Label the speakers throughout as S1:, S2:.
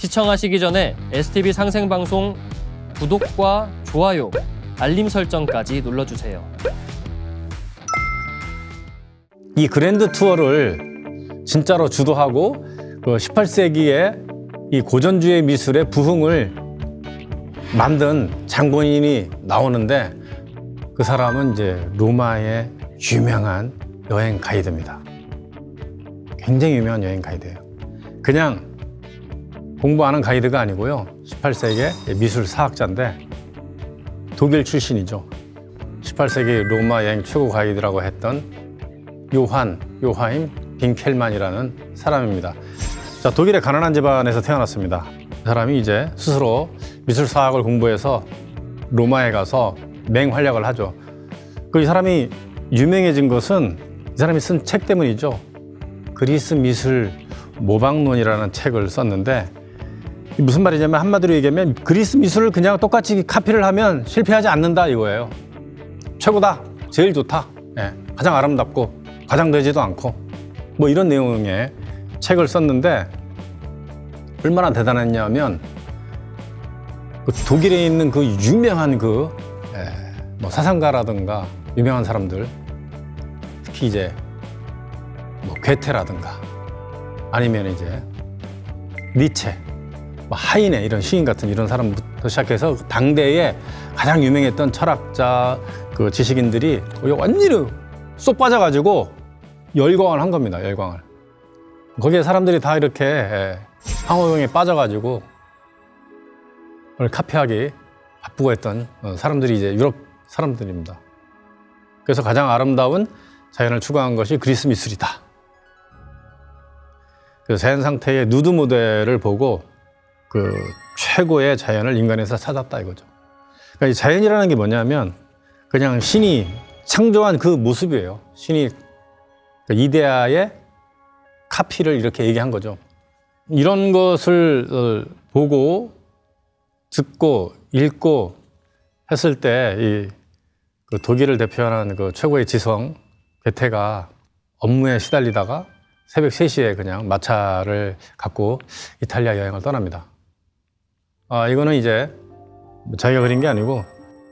S1: 시청하시기 전에 STV 상생방송 구독과 좋아요, 알림 설정까지 눌러주세요.
S2: 이 그랜드 투어를 진짜로 주도하고 그 18세기의 이 고전주의 미술의 부흥을 만든 장본인이 나오는데 그 사람은 이제 로마의 유명한 여행 가이드입니다. 굉장히 유명한 여행 가이드예요. 그냥 공부하는 가이드가 아니고요. 18세기의 미술 사학자인데 독일 출신이죠. 18세기 로마 여행 최고 가이드라고 했던 요하임 빈켈만이라는 사람입니다. 자, 독일의 가난한 집안에서 태어났습니다. 그 사람이 이제 스스로 미술 사학을 공부해서 로마에 가서 맹활약을 하죠. 이 사람이 유명해진 것은 이 사람이 쓴 책 때문이죠. 그리스 미술 모방론이라는 책을 썼는데 무슨 말이냐면 한마디로 얘기하면 그리스 미술을 그냥 똑같이 카피를 하면 실패하지 않는다 이거예요. 최고다, 제일 좋다, 가장 아름답고 가장 되지도 않고 뭐 이런 내용의 책을 썼는데 얼마나 대단했냐면 그 독일에 있는 그 유명한 뭐 사상가라든가 유명한 사람들, 특히 이제 뭐 괴테라든가 아니면 이제 니체, 뭐 하이네 이런 시인 같은 이런 사람부터 시작해서 당대에 가장 유명했던 철학자, 그 지식인들이 완전히 쏙 빠져가지고 열광을 한 겁니다. 열광을. 거기에 사람들이 다 이렇게 상호명에 빠져가지고 그걸 카피하기 바쁘고 했던 사람들이 이제 유럽 사람들입니다. 그래서 가장 아름다운 자연을 추구한 것이 그리스 미술이다. 그래서 자연 상태의 누드 모델을 보고 그 최고의 자연을 인간에서 찾았다 이거죠. 그러니까 이 자연이라는 게 뭐냐면 그냥 신이 창조한 그 모습이에요. 신이 이데아의 카피를 이렇게 얘기한 거죠. 이런 것을 보고 듣고 읽고 했을 때 그 독일을 대표하는 그 최고의 지성 괴테가 업무에 시달리다가 새벽 3시에 그냥 마차를 갖고 이탈리아 여행을 떠납니다. 이거는 이제 자기가 그린 게 아니고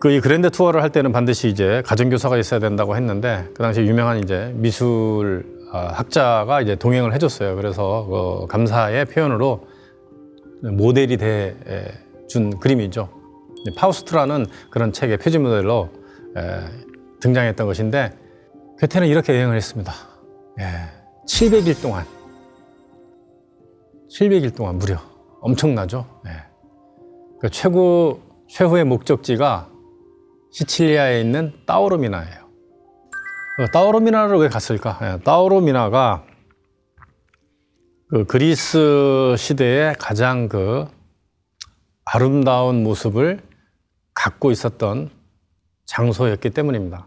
S2: 이 그랜드 투어를 할 때는 반드시 이제 가정교사가 있어야 된다고 했는데 그 당시 유명한 이제 미술 학자가 이제 동행을 해줬어요. 그래서 감사의 표현으로 모델이 돼 준 그림이죠. 파우스트라는 그런 책의 표지 모델로 등장했던 것인데 괴테는 이렇게 여행을 했습니다. 700일 동안 무려 엄청나죠. 그 최후의 목적지가 시칠리아에 있는 타우로미나예요. 타우로미나를 왜 갔을까? 타우로미나가 그 그리스 시대의 가장 그 아름다운 모습을 갖고 있었던 장소였기 때문입니다.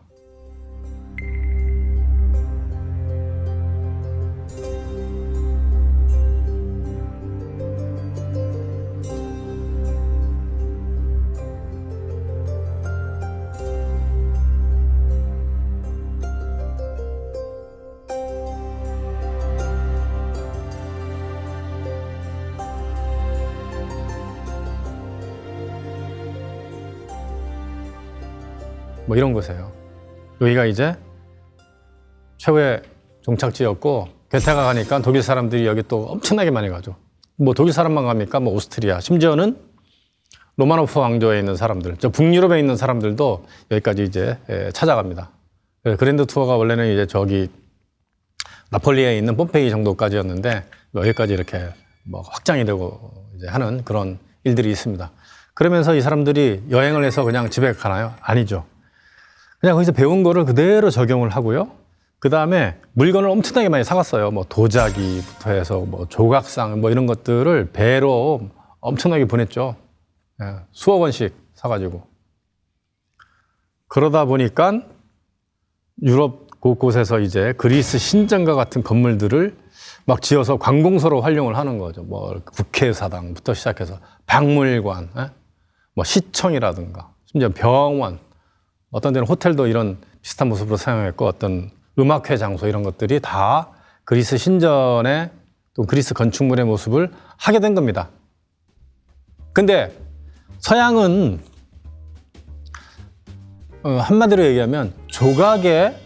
S2: 뭐 이런 곳이에요. 여기가 이제 최후의 종착지였고 괴테가 가니까 독일 사람들이 여기 또 엄청나게 많이 가죠. 뭐 독일 사람만 갑니까? 뭐 오스트리아, 심지어는 로마노프 왕조에 있는 사람들, 저 북유럽에 있는 사람들도 여기까지 이제 찾아갑니다. 그랜드 투어가 원래는 이제 저기 나폴리에 있는 폼페이 정도까지였는데 여기까지 이렇게 뭐 확장이 되고 이제 하는 그런 일들이 있습니다. 그러면서 이 사람들이 여행을 해서 그냥 집에 가나요? 아니죠. 그냥 거기서 배운 거를 그대로 적용을 하고요. 그 다음에 물건을 엄청나게 많이 사갔어요. 뭐 도자기부터 해서 뭐 조각상 뭐 이런 것들을 배로 엄청나게 보냈죠. 수억 원씩 사가지고. 그러다 보니까 유럽 곳곳에서 이제 그리스 신전과 같은 건물들을 막 지어서 관공서로 활용을 하는 거죠. 뭐 국회의사당부터 시작해서 박물관, 뭐 시청이라든가 심지어 병원, 어떤 데는 호텔도 이런 비슷한 모습으로 사용했고 어떤 음악회 장소 이런 것들이 다 그리스 신전의 또 그리스 건축물의 모습을 하게 된 겁니다. 근데 서양은 한마디로 얘기하면 조각의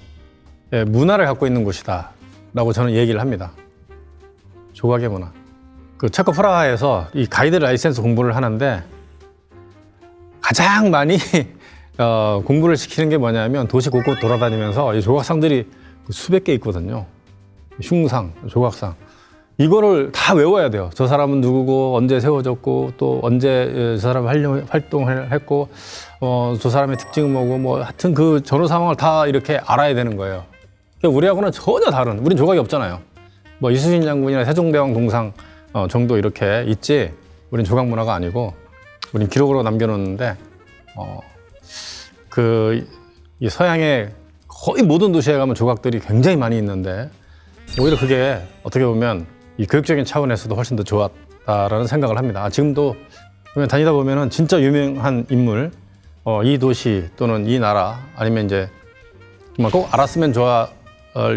S2: 문화를 갖고 있는 곳이다 라고 저는 얘기를 합니다. 조각의 문화. 그 체코 프라하에서 이 가이드 라이센스 공부를 하는데 가장 많이 공부를 시키는 게 뭐냐면 도시 곳곳 돌아다니면서 이 조각상들이 수백 개 있거든요. 흉상, 조각상. 이거를 다 외워야 돼요. 저 사람은 누구고 언제 세워졌고 또 언제 저 사람이 활동을 했고 저 사람의 특징은 뭐고 뭐 하여튼 그 전후 상황을 다 이렇게 알아야 되는 거예요. 그러니까 우리하고는 전혀 다른, 우린 조각이 없잖아요. 뭐 이수신 장군이나 세종대왕 동상 정도 이렇게 있지 우린 조각 문화가 아니고 우린 기록으로 남겨놓는데 이 서양의 거의 모든 도시에 가면 조각들이 굉장히 많이 있는데 오히려 그게 어떻게 보면 이 교육적인 차원에서도 훨씬 더 좋았다라는 생각을 합니다. 지금도 다니다 보면은 진짜 유명한 인물, 이 도시 또는 이 나라 아니면 이제 정말 꼭 알았으면 좋아할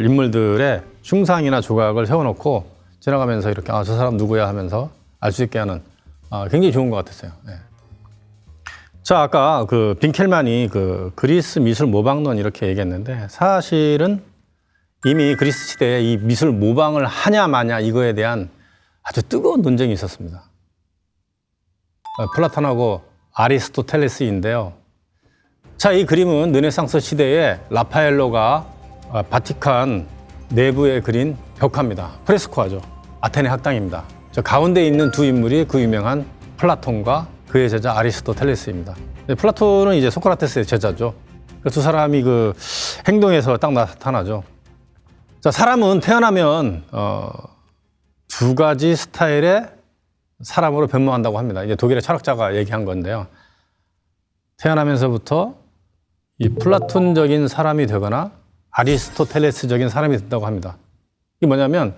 S2: 인물들의 흉상이나 조각을 세워놓고 지나가면서 이렇게 저 사람 누구야 하면서 알 수 있게 하는 굉장히 좋은 것 같았어요. 네. 자, 아까 그 빈켈만이 그 그리스 미술 모방론 이렇게 얘기했는데 사실은 이미 그리스 시대에 이 미술 모방을 하냐 마냐 이거에 대한 아주 뜨거운 논쟁이 있었습니다. 플라톤하고 아리스토텔레스인데요. 자, 이 그림은 르네상스 시대에 라파엘로가 바티칸 내부에 그린 벽화입니다. 프레스코화죠. 아테네 학당입니다. 저 가운데 있는 두 인물이 그 유명한 플라톤과 그의 제자 아리스토텔레스입니다. 플라톤은 이제 소크라테스의 제자죠. 두 사람이 그 행동에서 딱 나타나죠. 자, 사람은 태어나면 두 가지 스타일의 사람으로 변모한다고 합니다. 이제 독일의 철학자가 얘기한 건데요. 태어나면서부터 이 플라톤적인 사람이 되거나 아리스토텔레스적인 사람이 된다고 합니다. 이게 뭐냐면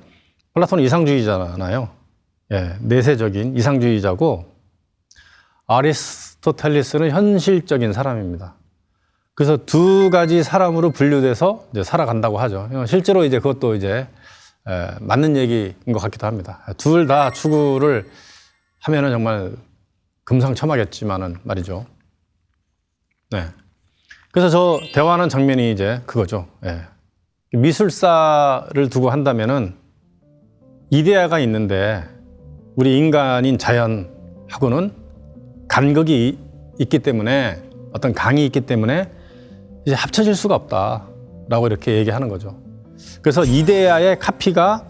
S2: 플라톤은 이상주의자잖아요. 예, 내세적인 이상주의자고 아리스토텔레스는 현실적인 사람입니다. 그래서 두 가지 사람으로 분류돼서 이제 살아간다고 하죠. 실제로 이제 그것도 이제 맞는 얘기인 것 같기도 합니다. 둘 다 추구를 하면은 정말 금상첨화겠지만은 말이죠. 네. 그래서 저 대화하는 장면이 이제 그거죠. 예. 미술사를 두고 한다면은 이데아가 있는데 우리 인간인 자연하고는 간극이 있기 때문에 어떤 강이 있기 때문에 이제 합쳐질 수가 없다라고 이렇게 얘기하는 거죠. 그래서 이데아의 카피가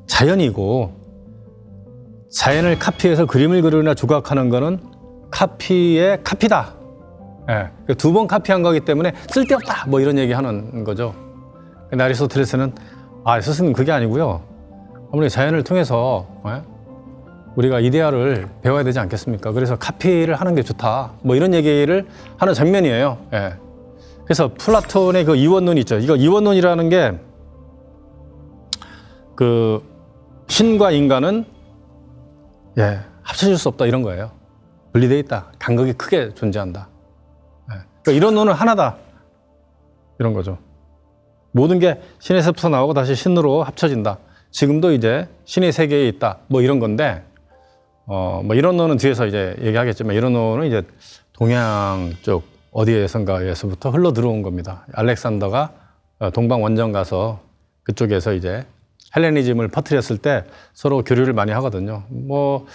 S2: 자연이고 자연을 카피해서 그림을 그리거나 조각하는 거는 카피의 카피다. 예. 두 번 카피한 거기 때문에 쓸데없다. 뭐 이런 얘기 하는 거죠. 근데 아리스토텔레스는 스승님 그게 아니고요. 아무리 자연을 통해서 우리가 이데아를 배워야 되지 않겠습니까? 그래서 카피를 하는 게 좋다. 뭐 이런 얘기를 하는 장면이에요. 예. 그래서 플라톤의 그 이원론이 있죠. 이거 이원론이라는 게 그 신과 인간은 합쳐질 수 없다 이런 거예요. 분리되어 있다. 간극이 크게 존재한다. 예. 그러니까 이런 논은 하나다. 이런 거죠. 모든 게 신에서부터 나오고 다시 신으로 합쳐진다. 지금도 이제 신의 세계에 있다. 뭐 이런 건데 뭐 이런 논은 뒤에서 이제 얘기하겠지만 이런 논은 이제 동양 쪽 어디에선가에서부터 흘러 들어온 겁니다. 알렉산더가 동방 원정 가서 그쪽에서 이제 헬레니즘을 퍼뜨렸을 때 서로 교류를 많이 하거든요. 뭐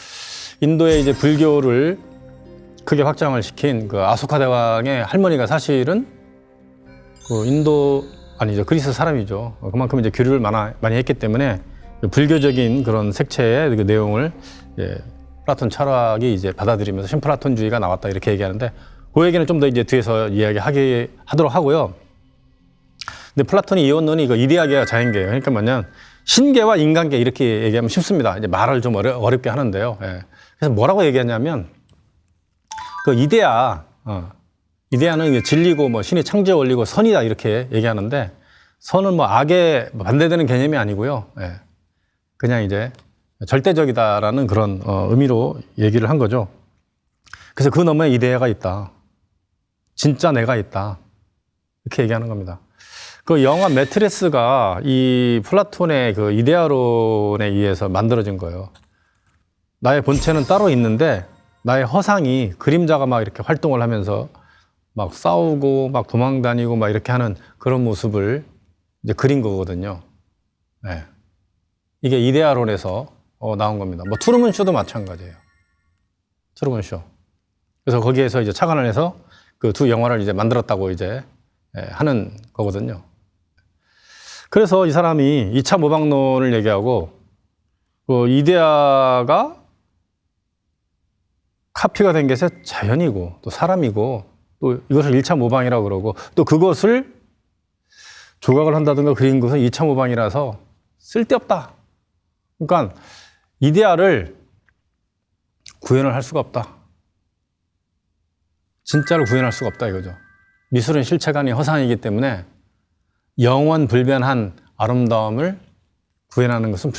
S2: 인도의 이제 불교를 크게 확장을 시킨 그 아소카 대왕의 할머니가 사실은 그 그리스 사람이죠. 그만큼 이제 교류를 많이 했기 때문에 불교적인 그런 색채의 그 내용을 플라톤 철학이 이제 받아들이면서 신플라톤주의가 나왔다 이렇게 얘기하는데 그 얘기는 좀 더 이제 뒤에서 하도록 하고요. 근데 플라톤의 이원론이 이거 이데아계와 자연계예요. 그러니까 뭐냐면 신계와 인간계 이렇게 얘기하면 쉽습니다. 이제 말을 좀 어렵게 하는데요. 예. 그래서 뭐라고 얘기하냐면 그 이데아는 이제 진리고 뭐 신의 창조의 원리고 선이다 이렇게 얘기하는데 선은 뭐 악에 반대되는 개념이 아니고요. 예. 그냥 이제 절대적이다라는 그런 의미로 얘기를 한 거죠. 그래서 그 너머에 이데아가 있다. 진짜 내가 있다. 이렇게 얘기하는 겁니다. 그 영화 매트리스가 이 플라톤의 그 이데아론에 의해서 만들어진 거예요. 나의 본체는 따로 있는데 나의 허상이 그림자가 막 이렇게 활동을 하면서 막 싸우고 막 도망다니고 막 이렇게 하는 그런 모습을 이제 그린 거거든요. 네. 이게 이데아론에서 나온 겁니다. 뭐 트루먼 쇼도 마찬가지예요. 트루먼 쇼. 그래서 거기에서 이제 착안을 해서 그 두 영화를 이제 만들었다고 이제 하는 거거든요. 그래서 이 사람이 2차 모방론을 얘기하고 그 이데아가 카피가 된 것이 자연이고 또 사람이고 또 이것을 1차 모방이라고 그러고 또 그것을 조각을 한다든가 그린 것은 2차 모방이라서 쓸데없다. 그러니까 이데아를 구현을 할 수가 없다. 진짜를 구현할 수가 없다 이거죠. 미술은 실체가 아닌 허상이기 때문에 영원 불변한 아름다움을 구현하는 것은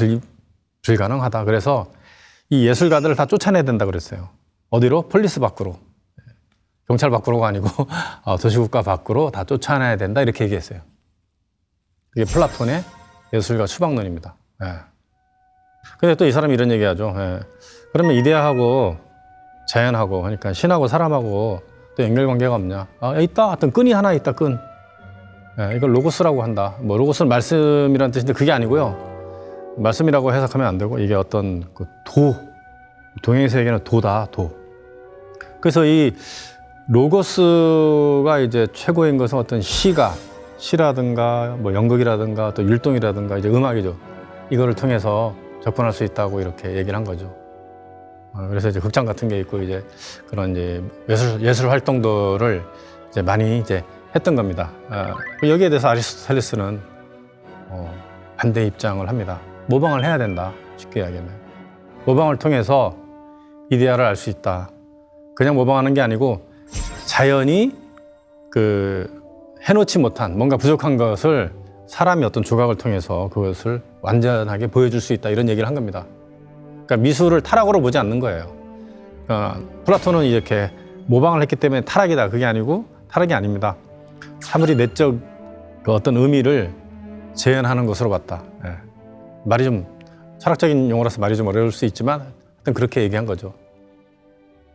S2: 불가능하다. 그래서 이 예술가들을 다 쫓아내야 된다 그랬어요. 어디로? 폴리스 밖으로. 경찰 밖으로가 아니고 도시국가 밖으로 다 쫓아내야 된다 이렇게 얘기했어요. 이게 플라톤의 예술가 추방론입니다. 예. 근데 또 이 사람이 이런 얘기하죠. 예. 그러면 이데아하고 자연하고 그러니까 신하고 사람하고 또 연결관계가 없냐? 있다. 하여튼 끈이 하나 있다. 끈. 예, 이걸 로고스라고 한다. 뭐 로고스는 말씀이라는 뜻인데 그게 아니고요. 말씀이라고 해석하면 안 되고 이게 어떤 그 동양의 세계는 도다. 도. 그래서 이 로고스가 이제 최고인 것은 어떤 시라든가 뭐 연극이라든가 또 율동이라든가 이제 음악이죠. 이거를 통해서 접근할 수 있다고 이렇게 얘기를 한 거죠. 그래서 이제 극장 같은 게 있고 이제 그런 이제 예술 활동들을 이제 많이 이제 했던 겁니다. 여기에 대해서 아리스토텔레스는 반대 입장을 합니다. 모방을 해야 된다. 쉽게 이야기하면 모방을 통해서 이데아를 알 수 있다. 그냥 모방하는 게 아니고 자연이 그 해놓지 못한 뭔가 부족한 것을 사람이 어떤 조각을 통해서 그것을 완전하게 보여줄 수 있다 이런 얘기를 한 겁니다. 그러니까 미술을 타락으로 보지 않는 거예요. 플라톤은 이렇게 모방을 했기 때문에 타락이다 그게 아니고 타락이 아닙니다. 사물이 내적 그 어떤 의미를 재현하는 것으로 봤다. 예. 말이 좀 철학적인 용어라서 말이 좀 어려울 수 있지만 하여튼 그렇게 얘기한 거죠.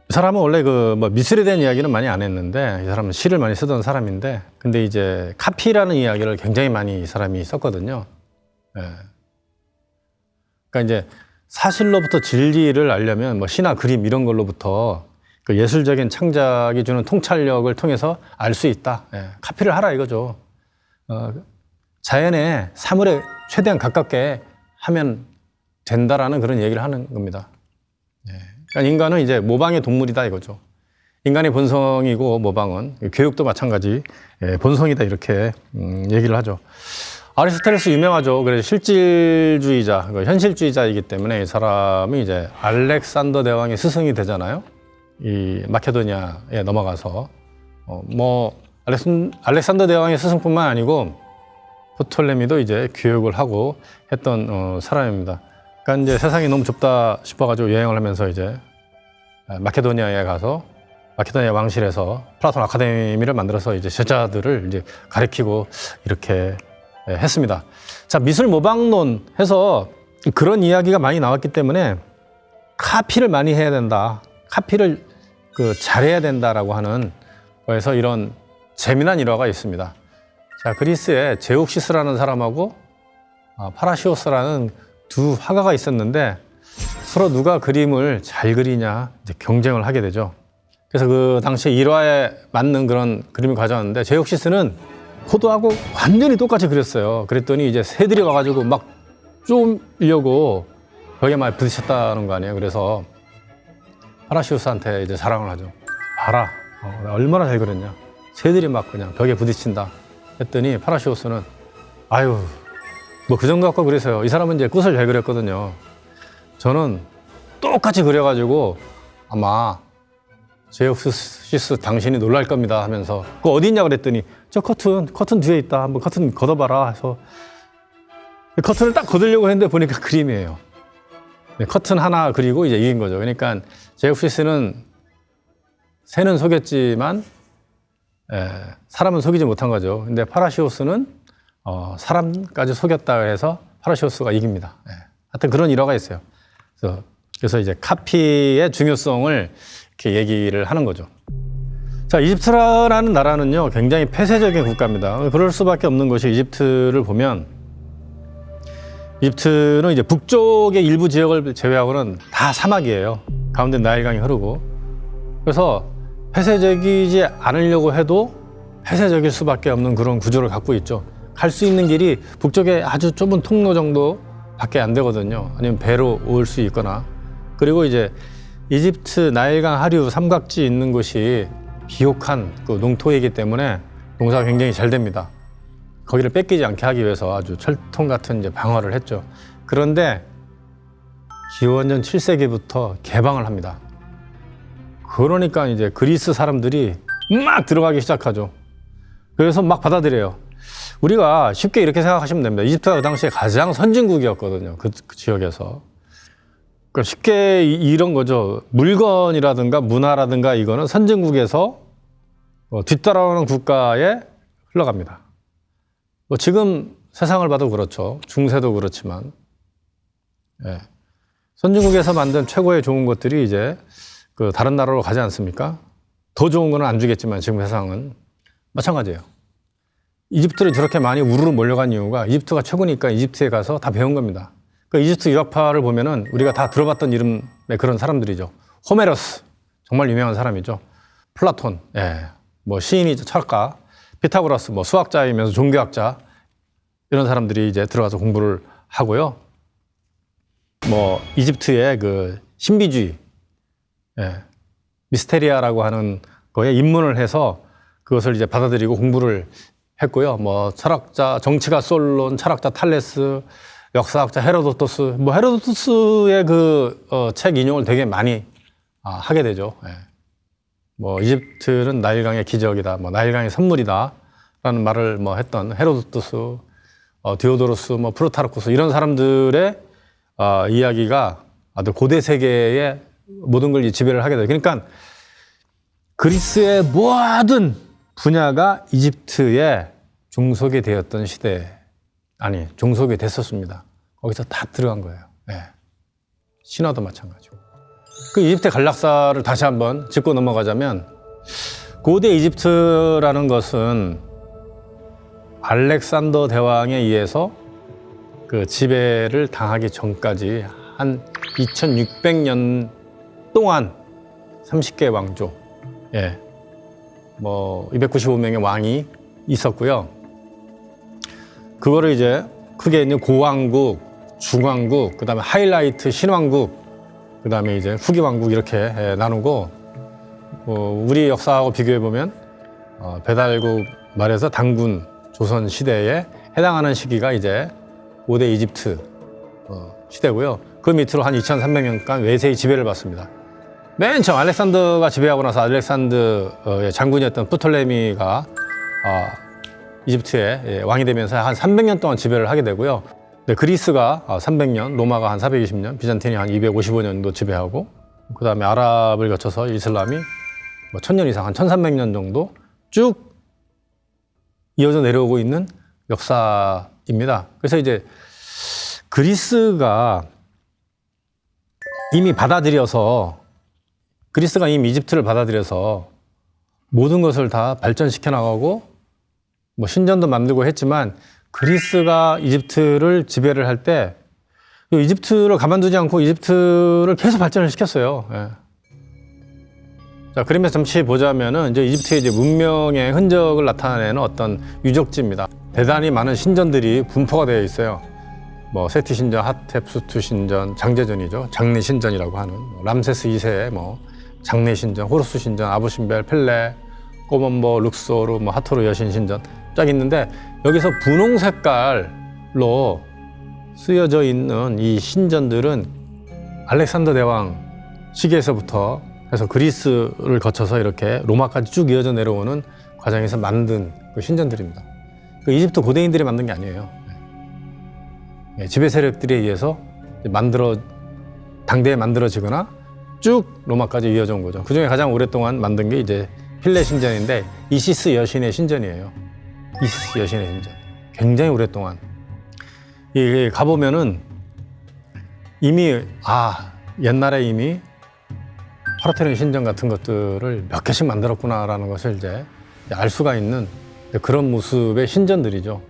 S2: 이 사람은 원래 그 뭐 미술에 대한 이야기는 많이 안 했는데 이 사람은 시를 많이 쓰던 사람인데 근데 이제 카피라는 이야기를 굉장히 많이 이 사람이 썼거든요. 예. 그러니까 이제 사실로부터 진리를 알려면 뭐 시나 그림 이런 걸로부터 그 예술적인 창작이 주는 통찰력을 통해서 알 수 있다. 예. 카피를 하라 이거죠. 자연의 사물에 최대한 가깝게 하면 된다라는 그런 얘기를 하는 겁니다. 예. 그러니까 인간은 이제 모방의 동물이다 이거죠. 인간의 본성이고 모방은 교육도 마찬가지 본성이다 이렇게 얘기를 하죠. 아리스토텔레스 유명하죠. 그래서 실질주의자, 현실주의자이기 때문에 이 사람이 이제 알렉산더 대왕의 스승이 되잖아요. 이 마케도니아에 넘어가서 뭐 알렉산더 대왕의 스승뿐만 아니고 프톨레미도 이제 교육을 하고 했던 사람입니다. 그러니까 이제 세상이 너무 좁다 싶어가지고 여행을 하면서 이제 마케도니아에 가서 마케도니아 왕실에서 플라톤 아카데미를 만들어서 이제 제자들을 이제 가르치고 이렇게 했습니다. 자, 미술 모방론 해서 그런 이야기가 많이 나왔기 때문에 카피를 많이 해야 된다. 카피를 잘해야 된다라고 하는 거에서 이런 재미난 일화가 있습니다. 자, 그리스에 제옥시스라는 사람하고 파라시오스라는 두 화가가 있었는데 서로 누가 그림을 잘 그리냐 이제 경쟁을 하게 되죠. 그래서 그 당시에 일화에 맞는 그런 그림을 가져왔는데 제옥시스는 포도하고 완전히 똑같이 그렸어요. 그랬더니 이제 새들이 와가지고 막 쪼으려고 벽에 막 부딪혔다는 거 아니에요. 그래서 파라시오스한테 이제 자랑을 하죠. 봐라, 얼마나 잘 그렸냐. 새들이 막 그냥 벽에 부딪힌다. 했더니 파라시오스는 아유, 뭐 그 정도 갖고 그랬어요. 이 사람은 이제 꽃을 잘 그렸거든요. 저는 똑같이 그려가지고 아마 제옥시스 당신이 놀랄 겁니다 하면서 그거 어디 있냐 그랬더니 저 커튼 뒤에 있다. 한번 커튼 걷어봐라 해서 커튼을 딱 걷으려고 했는데 보니까 그림이에요. 네, 커튼 하나 그리고 이제 이긴 거죠. 그러니까 제옥시스는 새는 속였지만 사람은 속이지 못한 거죠. 근데 파라시오스는 사람까지 속였다 해서 파라시오스가 이깁니다. 하여튼 그런 일화가 있어요. 그래서 그래서 이제 카피의 중요성을 이렇게 얘기를 하는 거죠. 자, 이집트라는 나라는요, 굉장히 폐쇄적인 국가입니다. 그럴 수밖에 없는 것이 이집트를 보면, 이집트는 이제 북쪽의 일부 지역을 제외하고는 다 사막이에요. 가운데 나일강이 흐르고. 그래서 폐쇄적이지 않으려고 해도 폐쇄적일 수밖에 없는 그런 구조를 갖고 있죠. 갈 수 있는 길이 북쪽에 아주 좁은 통로 정도 밖에 안 되거든요. 아니면 배로 올 수 있거나. 그리고 이제 이집트 나일강 하류 삼각지 있는 곳이 비옥한 그 농토이기 때문에 농사가 굉장히 잘 됩니다. 거기를 뺏기지 않게 하기 위해서 아주 철통 같은 이제 방어를 했죠. 그런데 기원전 7세기부터 개방을 합니다. 그러니까 이제 그리스 사람들이 막 들어가기 시작하죠. 그래서 막 받아들여요. 우리가 쉽게 이렇게 생각하시면 됩니다. 이집트가 그 당시에 가장 선진국이었거든요. 그 지역에서. 그러니까 쉽게 이런 거죠. 물건이라든가 문화라든가 이거는 선진국에서 뒤따라오는 국가에 흘러갑니다. 지금 세상을 봐도 그렇죠. 중세도 그렇지만. 예. 선진국에서 만든 최고의 좋은 것들이 이제 그 다른 나라로 가지 않습니까? 더 좋은 거는 안 주겠지만 지금 세상은 마찬가지예요. 이집트를 저렇게 많이 우르르 몰려간 이유가 이집트가 최고니까 이집트에 가서 다 배운 겁니다. 그 이집트 유학파를 보면은 우리가 다 들어봤던 이름의 그런 사람들이죠. 호메로스, 정말 유명한 사람이죠. 플라톤, 예, 뭐 시인이죠, 철학가. 피타고라스, 뭐 수학자이면서 종교학자, 이런 사람들이 이제 들어가서 공부를 하고요. 뭐 이집트의 그 신비주의, 예, 미스테리아라고 하는 거에 입문을 해서 그것을 이제 받아들이고 공부를 했고요. 뭐 철학자, 정치가 솔론, 철학자 탈레스, 역사학자 헤로도토스, 뭐 헤로도토스의 그 책 인용을 되게 많이 하게 되죠. 예. 뭐 이집트는 나일강의 기적이다, 뭐 나일강의 선물이다라는 말을 뭐 했던 헤로도토스, 디오도로스, 뭐 프루타르쿠스 이런 사람들의 이야기가 아주 고대 세계의 모든 걸 지배를 하게 돼요. 그러니까 그리스의 모든 분야가 이집트에 종속이 되었던 시대, 아니 종속이 됐었습니다. 거기서 다 들어간 거예요. 네. 신화도 마찬가지고. 그 이집트 간락사를 다시 한번 짚고 넘어가자면, 고대 이집트라는 것은 알렉산더 대왕에 의해서 그 지배를 당하기 전까지 한 2600년 동안 30개 왕조, 예, 뭐 295명의 왕이 있었고요. 그거를 이제 크게 있는 고왕국, 중왕국, 그다음에 하이라이트 신왕국, 그다음에 이제 후기왕국 이렇게 나누고, 우리 역사하고 비교해 보면 배달국 말에서 단군 조선 시대에 해당하는 시기가 이제 고대 이집트 시대고요. 그 밑으로 한 2300년간 외세의 지배를 받습니다. 맨 처음 알렉산더가 지배하고 나서 알렉산더의 장군이었던 프톨레미가 이집트의 왕이 되면서 한 300년 동안 지배를 하게 되고요. 그리스가 300년, 로마가 한 420년, 비잔틴이 한 255년도 지배하고, 그 다음에 아랍을 거쳐서 이슬람이 뭐 1000년 이상, 한 1300년 정도 쭉 이어져 내려오고 있는 역사입니다. 그래서 이제 그리스가 이미 이집트를 받아들여서 모든 것을 다 발전시켜 나가고 뭐 신전도 만들고 했지만, 그리스가 이집트를 지배를 할 때 이집트를 가만두지 않고 이집트를 계속 발전을 시켰어요. 예. 자, 그러면서 잠시 보자면은 이제 이집트의 이제 문명의 흔적을 나타내는 어떤 유적지입니다. 대단히 많은 신전들이 분포가 되어 있어요. 뭐 세티 신전, 하텝수트 신전, 장제전이죠. 장례 신전이라고 하는 람세스 2세의 뭐 장례 신전, 호루스 신전, 아부신벨, 펠레, 꼬먼보, 룩소르, 뭐 하토르 여신 신전 쫙 있는데, 여기서 분홍 색깔로 쓰여져 있는 이 신전들은 알렉산더 대왕 시기에서부터 해서 그리스를 거쳐서 이렇게 로마까지 쭉 이어져 내려오는 과정에서 만든 그 신전들입니다. 그 이집트 고대인들이 만든 게 아니에요. 네, 지배 세력들에 의해서 당대에 만들어지거나 쭉 로마까지 이어져 온 거죠. 그 중에 가장 오랫동안 만든 게 이제 필레 신전인데, 이시스 여신의 신전이에요. 이시스 여신의 신전. 굉장히 오랫동안. 가보면은 이미, 옛날에 이미 파르테논 신전 같은 것들을 몇 개씩 만들었구나라는 것을 이제 알 수가 있는 그런 모습의 신전들이죠.